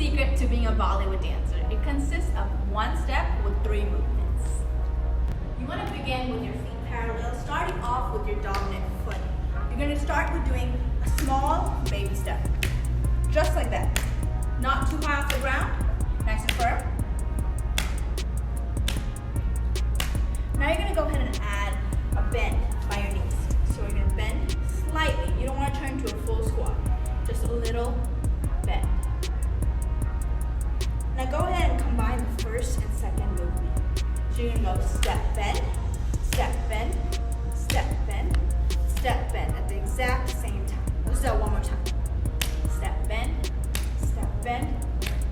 secret to being a Bollywood dancer. It consists of one step with 3 movements. You want to begin with your feet parallel, starting off with your dominant foot. You're going to start with doing a small baby step, just like that. Not too high off the ground, nice and firm. Now you're going to go ahead and add a bend by your knees. So you're going to bend slightly. You don't want to turn to a full squat, just a little bend. Now go ahead and combine the first and second movement. So you're going to go step, bend, step, bend, step, bend, step, bend at the exact same time. Let's do that one more time. Step, bend, step, bend,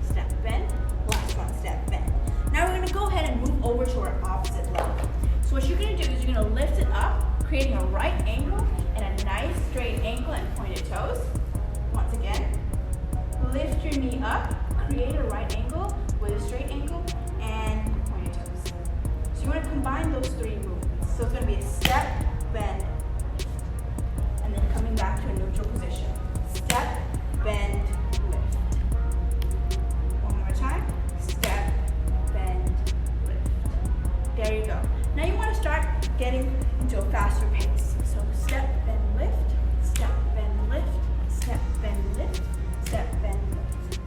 step, bend. Last one, step, bend. Now we're going to go ahead and move over to our opposite leg. So what you're going to do is you're going to lift it up, creating a right angle and a nice straight ankle and pointed toes. Once again, lift your knee up, create a right angle with a straight ankle and pointed toes. So you want to combine those 3 movements. So it's going to be a step, bend, and then coming back to a neutral position. Step, bend, lift. One more time. Step, bend, lift. There you go. Now you want to start getting into a faster pace. So step, bend, lift, step, bend, lift, step, bend, lift, step, bend, lift.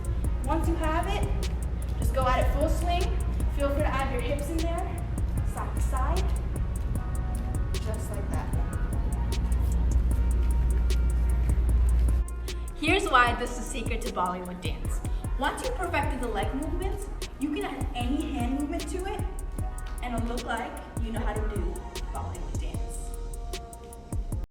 Once you have it, just go at it full swing. Feel free to add your hips in there, side to side, just like that. Here's why this is the secret to Bollywood dance. Once you've perfected the leg movements, you can add any hand movement to it, and it'll look like you know how to do